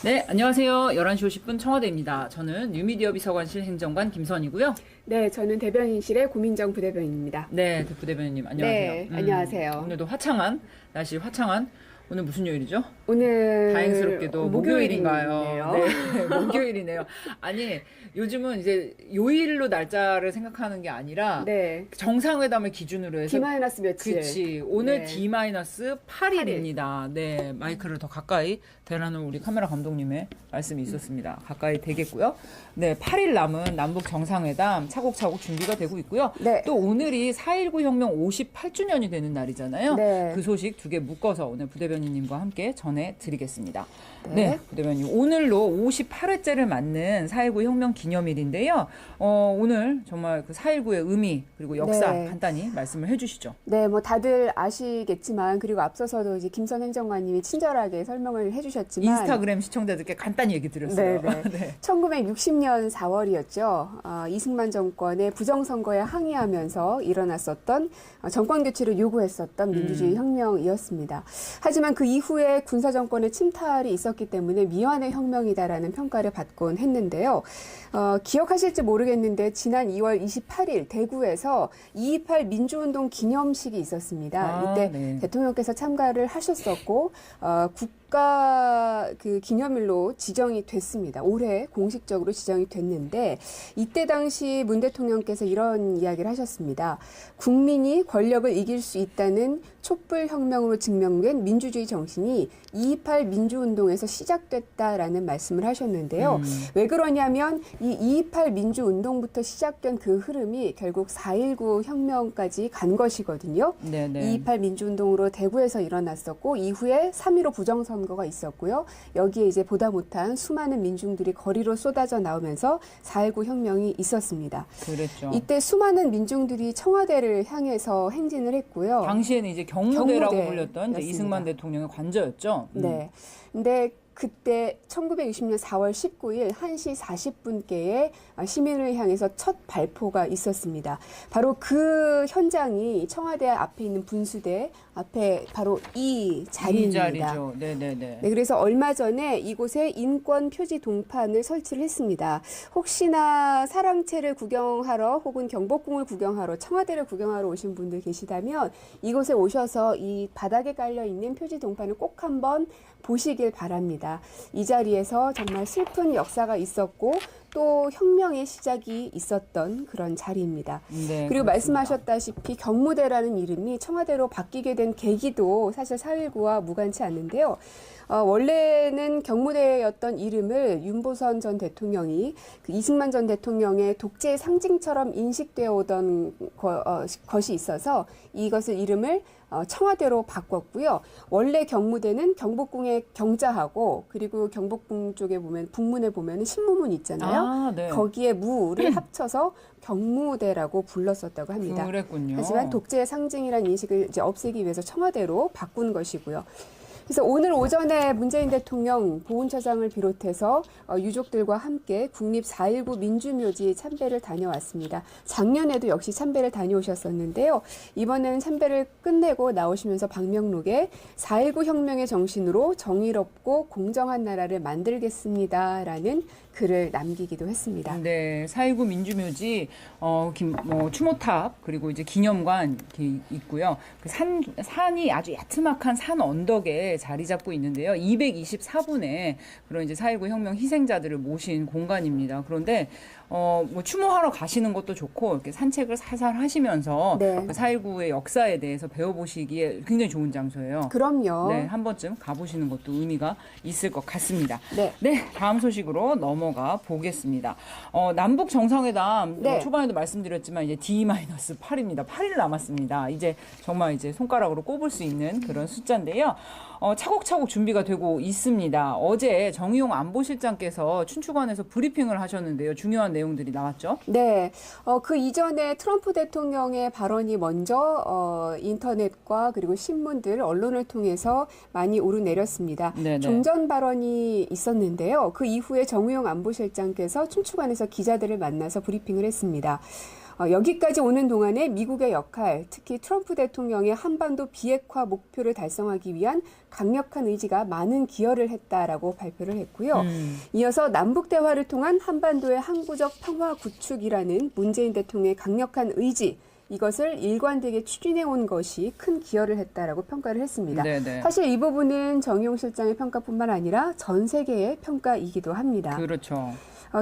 네, 안녕하세요. 11시 50분 청와대입니다. 저는 뉴미디어 비서관실 행정관 김선이고요. 네, 저는 대변인실의 고민정 부대변인입니다. 네, 부대변인님 안녕하세요. 네, 안녕하세요. 오늘도 화창한, 날씨 화창한, 오늘 무슨 요일이죠? 오늘 다행스럽게도 목요일인가요? 목요일이네요. 네, 목요일이네요. 아니, 요즘은 이제 요일로 날짜를 생각하는 게 아니라 네, 정상회담을 기준으로 해서 D- 며칠. 그치. 오늘 네. D-8일입니다. 네. 마이크를 더 가까이 대라는 우리 카메라 감독님의 말씀이 있었습니다. 가까이 되겠고요. 네. 8일 남은 남북 정상회담 차곡차곡 준비가 되고 있고요. 네. 또 오늘이 4.19 혁명 58주년이 되는 날이잖아요. 네. 그 소식 두 개 묶어서 오늘 부대변인님과 함께 전해드리겠습니다. 네. 네. 부대변인. 오늘로 58회째를 맞는 4.19 혁명 기념일인데요. 오늘 정말 그 4.19의 의미 그리고 역사 네. 간단히 말씀을 해주시죠. 네, 뭐 다들 아시겠지만, 그리고 앞서서도 이제 김선 행정관님이 친절하게 설명을 해주셨지만, 인스타그램 시청자들께 간단히 얘기 드렸어요. 네, 네. 네. 1960년 4월이었죠. 이승만 정권의 부정선거에 항의하면서 일어났었던 정권 교체를 요구했었던 민주주의 혁명이었습니다. 하지만 그 이후에 군사 정권의 침탈이 있었기 때문에 미완의 혁명이다라는 평가를 받곤 했는데요. 기억하실지 모르겠는데 지난 2월 28일 대구에서 2.28 민주운동 기념식이 있었습니다. 이때 네. 대통령께서 참가를 하셨었고 국가 그 기념일로 지정이 됐습니다. 올해 공식적으로 지정이 됐는데 이때 당시 문 대통령께서 이런 이야기를 하셨습니다. 국민이 권력을 이길 수 있다는 촛불혁명으로 증명된 민주주의 정신이 2.28 민주운동에서 시작됐다라는 말씀을 하셨는데요. 왜 그러냐면 이 2.28 민주운동부터 시작된 그 흐름이 결국 4.19 혁명까지 간 것이거든요. 네네. 2.28 민주운동으로 대구에서 일어났었고 이후에 3.15 부정선거가 있었고요. 여기에 이제 보다 못한 수많은 민중들이 거리로 쏟아져 나오면서 4.19 혁명이 있었습니다. 그랬죠. 이때 수많은 민중들이 청와대를 향해서 행진을 했고요. 당시에는 이제 경무대라고 경무대 불렸던 이제 였습니다. 이승만 대통령의 관저였죠. 네. 근데 그때 1960년 4월 19일 1시 40분께에 시민을 향해서 첫 발포가 있었습니다. 바로 그 현장이 청와대 앞에 있는 분수대 앞에 바로 이 자리입니다. 이 자리죠. 네네네. 네, 그래서 얼마 전에 이곳에 인권 표지 동판을 설치를 했습니다. 혹시나 사랑채를 구경하러 혹은 경복궁을 구경하러 청와대를 구경하러 오신 분들 계시다면 이곳에 오셔서 이 바닥에 깔려 있는 표지 동판을 꼭 한번 보시길 바랍니다. 이 자리에서 정말 슬픈 역사가 있었고 또 혁명의 시작이 있었던 그런 자리입니다. 네, 그리고 그렇습니다. 말씀하셨다시피 경무대라는 이름이 청와대로 바뀌게 된 계기도 사실 4.19와 무관치 않는데요. 원래는 경무대였던 이름을 윤보선 전 대통령이 그 이승만 전 대통령의 독재의 상징처럼 인식되어 오던 것이 있어서 이것을 이름을 청와대로 바꿨고요. 원래 경무대는 경복궁에 경자하고 그리고 경복궁 쪽에 보면 북문에 보면 신무문 있잖아요. 아, 네. 거기에 무를 합쳐서 경무대라고 불렀었다고 합니다. 그랬군요. 하지만 독재의 상징이라는 인식을 이제 없애기 위해서 청와대로 바꾼 것이고요. 그래서 오늘 오전에 문재인 대통령 보훈처장을 비롯해서 유족들과 함께 국립 4.19 민주묘지 참배를 다녀왔습니다. 작년에도 역시 참배를 다녀오셨었는데요. 이번에는 참배를 끝내고 나오시면서 방명록에 4.19 혁명의 정신으로 정의롭고 공정한 나라를 만들겠습니다라는 글을 남기기도 했습니다. 네, 4.19 민주묘지, 추모탑, 그리고 이제 기념관 이렇게 있고요. 그 산이 아주 야트막한 산 언덕에 자리 잡고 있는데요. 224분의 그런 이제 4.19 혁명 희생자들을 모신 공간입니다. 그런데, 추모하러 가시는 것도 좋고, 이렇게 산책을 살살 하시면서 네. 4.19의 역사에 대해서 배워보시기에 굉장히 좋은 장소예요. 그럼요. 네, 한 번쯤 가보시는 것도 의미가 있을 것 같습니다. 네. 네, 다음 소식으로 넘어가 보겠습니다. 남북 정상회담 네. 초반에도 말씀드렸지만 이제 D-8입니다. 8일 남았습니다. 이제 정말 이제 손가락으로 꼽을 수 있는 그런 숫자인데요. 차곡차곡 준비가 되고 있습니다. 어제 정의용 안보실장께서 춘추관에서 브리핑을 하셨는데요. 중요한 내용들이 나왔죠. 네, 그 이전에 트럼프 대통령의 발언이 먼저 인터넷과 그리고 신문들, 언론을 통해서 많이 오르내렸습니다. 네네. 종전 발언이 있었는데요. 그 이후에 정의용 안보실장께서 춘추관에서 기자들을 만나서 브리핑을 했습니다. 여기까지 오는 동안에 미국의 역할, 특히 트럼프 대통령의 한반도 비핵화 목표를 달성하기 위한 강력한 의지가 많은 기여를 했다라고 발표를 했고요. 이어서 남북 대화를 통한 한반도의 항구적 평화 구축이라는 문재인 대통령의 강력한 의지, 이것을 일관되게 추진해온 것이 큰 기여를 했다라고 평가를 했습니다. 네네. 사실 이 부분은 정의용 실장의 평가뿐만 아니라 전 세계의 평가이기도 합니다. 그렇죠.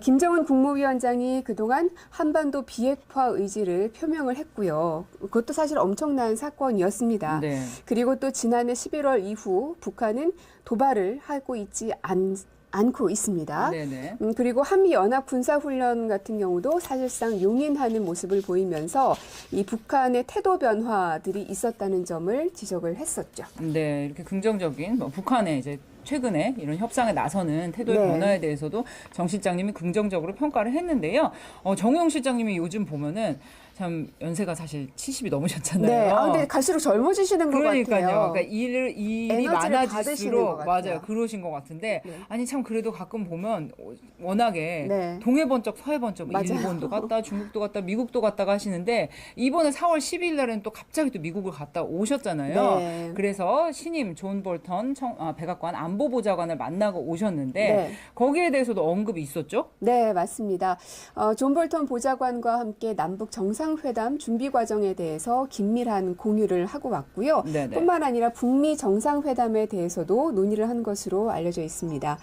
김정은 국무위원장이 그동안 한반도 비핵화 의지를 표명을 했고요. 그것도 사실 엄청난 사건이었습니다. 네. 그리고 또 지난해 11월 이후 북한은 도발을 하고 있지 않고 있습니다. 네네. 그리고 한미연합 군사훈련 같은 경우도 사실상 용인하는 모습을 보이면서 이 북한의 태도 변화들이 있었다는 점을 지적을 했었죠. 네, 이렇게 긍정적인 북한의 이제 최근에 이런 협상에 나서는 태도의 네. 변화에 대해서도 정 실장님이 긍정적으로 평가를 했는데요. 정우영 실장님이 요즘 보면은 참 연세가 사실 70이 넘으셨잖아요. 네. 근데 갈수록 젊어지시는 것 그러니까요. 같아요. 그러니까 일이 에너지를 받으시는 많아질수록 것 같아요. 맞아요. 그러신 것 같은데 네. 아니 참 그래도 가끔 보면 워낙에 네. 동해 번쩍 서해 번쩍 맞아요. 일본도 갔다 중국도 갔다 미국도 갔다가 하시는데 이번에 4월 10일 날에는 또 갑자기 또 미국을 갔다 오셨잖아요. 네. 그래서 신임 존 볼턴 백악관 안보보좌관을 만나고 오셨는데 네. 거기에 대해서도 언급이 있었죠? 네, 맞습니다. 존 볼턴 보좌관과 함께 남북 정상회담 준비 과정에 대해서 긴밀한 공유를 하고 왔고요. 네네. 뿐만 아니라 북미 정상회담에 대해서도 논의를 한 것으로 알려져 있습니다.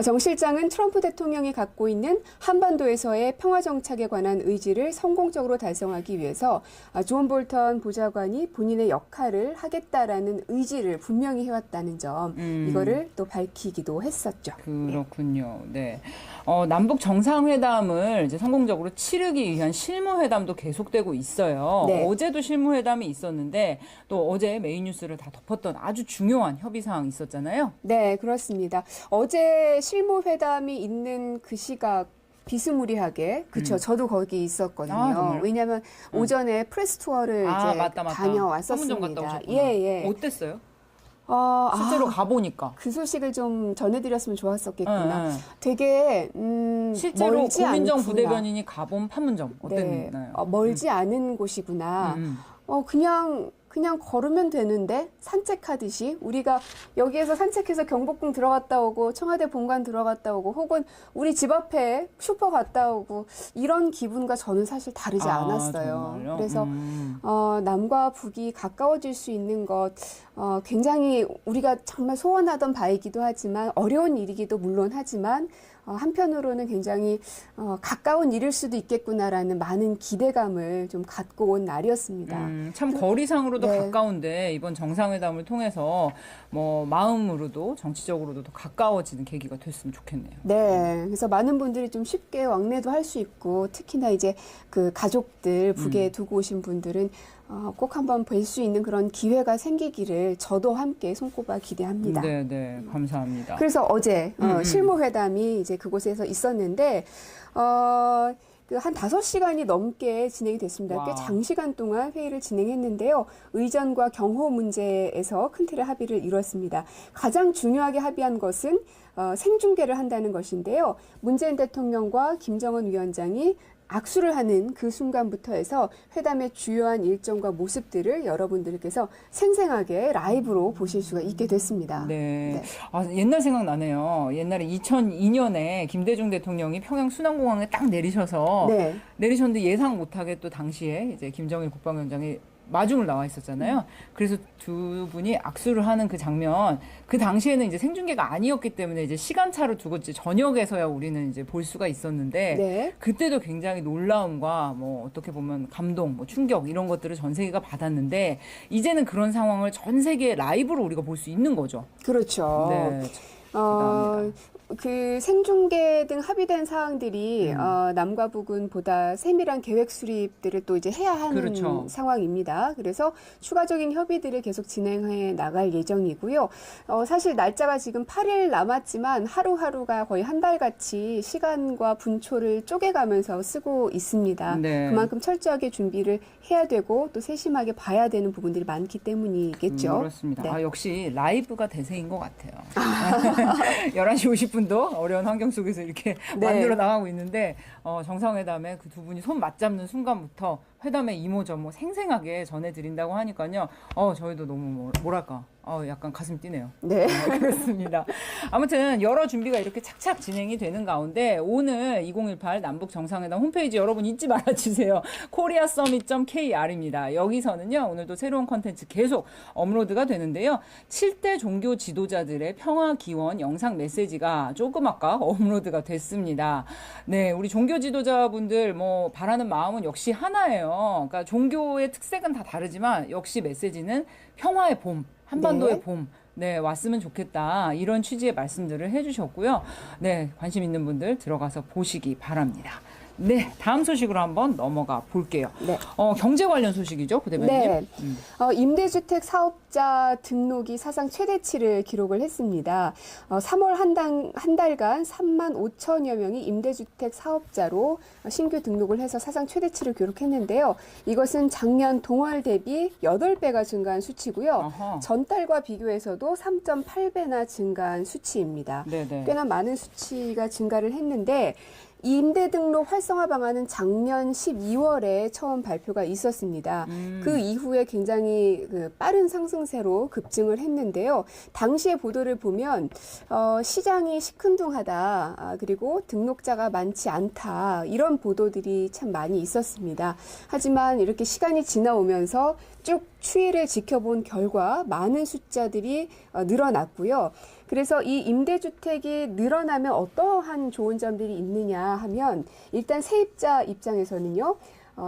정 실장은 트럼프 대통령이 갖고 있는 한반도에서의 평화 정착에 관한 의지를 성공적으로 달성하기 위해서 존 볼턴 보좌관이 본인의 역할을 하겠다라는 의지를 분명히 해왔다는 점, 이거를 또 밝히기도 했었죠. 그렇군요. 네. 남북 정상회담을 이제 성공적으로 치르기 위한 실무회담도 계속되고 있어요. 네. 어제도 실무회담이 있었는데 또 어제 메인 뉴스를 다 덮었던 아주 중요한 협의사항이 있었잖아요. 네, 그렇습니다. 어제 실무회담이 있는 그 시각 비스무리하게, 그렇죠. 저도 거기 있었거든요. 정말요? 왜냐하면 오전에 프레스 투어를 이제 맞다. 다녀왔었습니다. 판문점 갔다 오셨구나. 예. 어땠어요? 아, 실제로 가보니까. 그 소식을 좀 전해드렸으면 좋았었겠구나. 네. 되게 실제로 멀지 고민정 않구나. 부대변인이 가본 판문점 네. 어땠나요? 멀지 않은 곳이구나. 음. 그냥 걸으면 되는데 산책하듯이 우리가 여기에서 산책해서 경복궁 들어갔다 오고 청와대 본관 들어갔다 오고 혹은 우리 집 앞에 슈퍼 갔다 오고 이런 기분과 저는 사실 다르지 않았어요. 정말요? 그래서 남과 북이 가까워질 수 있는 것 굉장히 우리가 정말 소원하던 바이기도 하지만 어려운 일이기도 물론 하지만 한편으로는 굉장히 가까운 일일 수도 있겠구나라는 많은 기대감을 좀 갖고 온 날이었습니다. 참 거리상으로도 네. 가까운데 이번 정상회담을 통해서 뭐 마음으로도 정치적으로도 더 가까워지는 계기가 됐으면 좋겠네요. 네, 그래서 많은 분들이 좀 쉽게 왕래도 할 수 있고 특히나 이제 그 가족들 북에 두고 오신 분들은 꼭 한번 뵐 수 있는 그런 기회가 생기기를 저도 함께 손꼽아 기대합니다. 네, 감사합니다. 그래서 어제 실무회담이 이제 그곳에서 있었는데 한 5시간이 넘게 진행이 됐습니다. 꽤 와. 장시간 동안 회의를 진행했는데요. 의전과 경호 문제에서 큰 틀의 합의를 이뤘습니다. 가장 중요하게 합의한 것은 생중계를 한다는 것인데요. 문재인 대통령과 김정은 위원장이 악수를 하는 그 순간부터 해서 회담의 주요한 일정과 모습들을 여러분들께서 생생하게 라이브로 보실 수가 있게 됐습니다. 네. 옛날 생각나네요. 옛날에 2002년에 김대중 대통령이 평양 순환공항에 딱 내리셔서 네. 내리셨는데 예상 못하게 또 당시에 이제 김정일 국방위원장이 마중을 나와 있었잖아요. 그래서 두 분이 악수를 하는 그 장면, 그 당시에는 이제 생중계가 아니었기 때문에 이제 시간차를 두고 이제 저녁에서야 우리는 이제 볼 수가 있었는데 네. 그때도 굉장히 놀라움과 뭐 어떻게 보면 감동, 뭐 충격 이런 것들을 전 세계가 받았는데 이제는 그런 상황을 전 세계 라이브로 우리가 볼 수 있는 거죠. 그렇죠. 네. 대단합니다. 그 생중계 등 합의된 사항들이 남과 북은 보다 세밀한 계획 수립들을 또 이제 해야 하는 그렇죠. 상황입니다. 그래서 추가적인 협의들을 계속 진행해 나갈 예정이고요. 사실 날짜가 지금 8일 남았지만 하루하루가 거의 한 달같이 시간과 분초를 쪼개가면서 쓰고 있습니다. 네. 그만큼 철저하게 준비를 해야 되고 또 세심하게 봐야 되는 부분들이 많기 때문이겠죠. 그렇습니다. 네. 역시 라이브가 대세인 것 같아요. 11시 50분도 어려운 환경 속에서 이렇게 네. 만들어 나가고 있는데 정상회담에 그 두 분이 손 맞잡는 순간부터 회담의 이모저모 생생하게 전해드린다고 하니까요. 저희도 너무 뭐랄까 약간 가슴 뛰네요. 네. 그렇습니다. 아무튼 여러 준비가 이렇게 착착 진행이 되는 가운데 오늘 2018 남북 정상회담 홈페이지 여러분 잊지 말아주세요. koreasummit.kr입니다. 여기서는요 오늘도 새로운 컨텐츠 계속 업로드가 되는데요. 7대 종교 지도자들의 평화 기원 영상 메시지가 조금 아까 업로드가 됐습니다. 네, 우리 종교 지도자분들 뭐 바라는 마음은 역시 하나예요. 그러니까 종교의 특색은 다 다르지만 역시 메시지는 평화의 봄, 한반도의 네. 봄. 네, 왔으면 좋겠다. 이런 취지의 말씀들을 해주셨고요. 네, 관심 있는 분들 들어가서 보시기 바랍니다. 네, 다음 소식으로 한번 넘어가 볼게요. 네. 경제 관련 소식이죠, 부대변인. 네. 임대주택 사업자 등록이 사상 최대치를 기록을 했습니다. 3월 한 달간 3만 5천여 명이 임대주택 사업자로 신규 등록을 해서 사상 최대치를 기록했는데요. 이것은 작년 동월 대비 8배가 증가한 수치고요. 어허. 전달과 비교해서도 3.8배나 증가한 수치입니다. 네네. 꽤나 많은 수치가 증가를 했는데 임대 등록 활성화 방안은 작년 12월에 처음 발표가 있었습니다. 그 이후에 굉장히 빠른 상승세로 급증을 했는데요. 당시의 보도를 보면 시장이 시큰둥하다, 그리고 등록자가 많지 않다, 이런 보도들이 참 많이 있었습니다. 하지만 이렇게 시간이 지나오면서 쭉 추이를 지켜본 결과 많은 숫자들이 늘어났고요. 그래서 이 임대주택이 늘어나면 어떠한 좋은 점들이 있느냐 하면 일단 세입자 입장에서는요.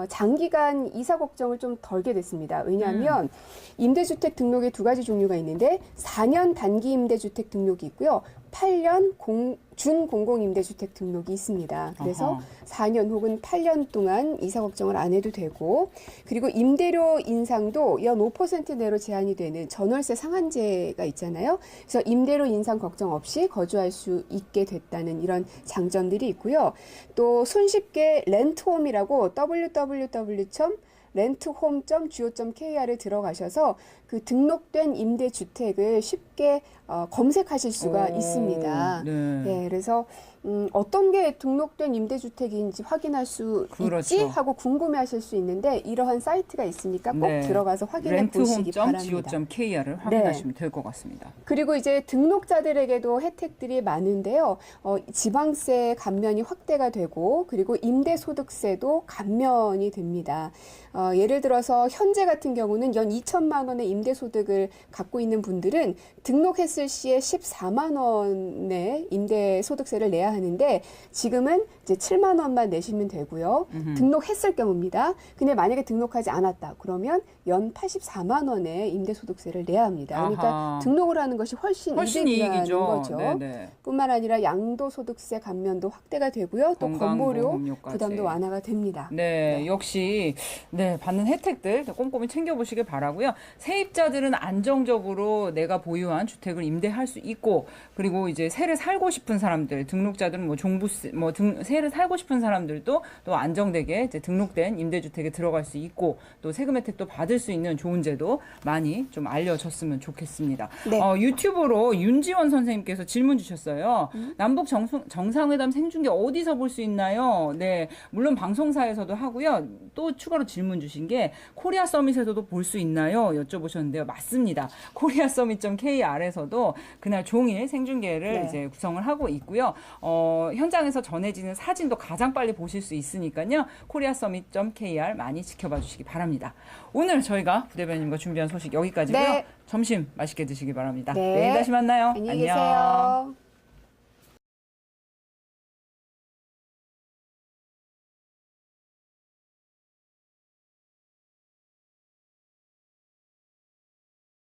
장기간 이사 걱정을 좀 덜게 됐습니다. 왜냐하면 임대주택 등록에 두 가지 종류가 있는데 4년 단기 임대주택 등록이 있고요. 8년 준공공임대주택 등록이 있습니다. 그래서 어허. 4년 혹은 8년 동안 이사 걱정을 안 해도 되고, 그리고 임대료 인상도 연 5% 내로 제한이 되는 전월세 상한제가 있잖아요. 그래서 임대료 인상 걱정 없이 거주할 수 있게 됐다는 이런 장점들이 있고요. 또 손쉽게 렌트홈이라고 www.renthome.go.kr에 들어가셔서 그 등록된 임대주택을 쉽게 검색하실 수가 있습니다. 네. 네, 그래서 어떤 게 등록된 임대주택인지 확인할 수 그렇죠. 있지 하고 궁금해하실 수 있는데 이러한 사이트가 있으니까 꼭 네. 들어가서 확인해 보시기 바랍니다. renthome.go.kr을 확인하시면 될 것 같습니다. 그리고 이제 등록자들에게도 혜택들이 많은데요. 지방세 감면이 확대가 되고, 그리고 임대소득세도 감면이 됩니다. 예를 들어서 현재 같은 경우는 연 2천만 원의 임대소득을 갖고 있는 분들은 등록했을 시에 14만 원의 임대소득세를 내야 하는데 지금은 이제 7만 원만 내시면 되고요. 등록했을 경우입니다. 근데 만약에 등록하지 않았다. 그러면 연 84만 원의 임대소득세를 내야 합니다. 그러니까 아하. 등록을 하는 것이 훨씬 이득이라는 이익이죠. 거죠. 네네. 뿐만 아니라 양도소득세 감면도 확대가 되고요. 또 건보료 건강보험료까지. 부담도 완화가 됩니다. 네, 역시 받는 혜택들 꼼꼼히 챙겨보시길 바라고요. 세입자들은 안정적으로 내가 보유한 주택을 임대할 수 있고, 그리고 이제 새를 살고 싶은 사람들, 등록자들은 뭐 종부세, 새를 살고 싶은 사람들도 또 안정되게 이제 등록된 임대주택에 들어갈 수 있고, 또 세금 혜택도 받을 수 있는 좋은 제도 많이 좀 알려졌으면 좋겠습니다. 네. 유튜브로 윤지원 선생님께서 질문 주셨어요. 남북 정상회담 생중계 어디서 볼 수 있나요? 네, 물론 방송사에서도 하고요. 또 추가로 질문 주신 게 코리아 서밋에서도 볼 수 있나요? 여쭤보셨는데요. 맞습니다. 코리아 서밋.kr에서도 그날 종일 생중계를 네. 이제 구성을 하고 있고요. 현장에서 전해지는 사진도 가장 빨리 보실 수 있으니까요. 코리아 서밋.kr 많이 지켜봐 주시기 바랍니다. 오늘 저희가 부대변인과 준비한 소식 여기까지고요. 네. 점심 맛있게 드시기 바랍니다. 네. 내일 다시 만나요. 안녕히 계세요.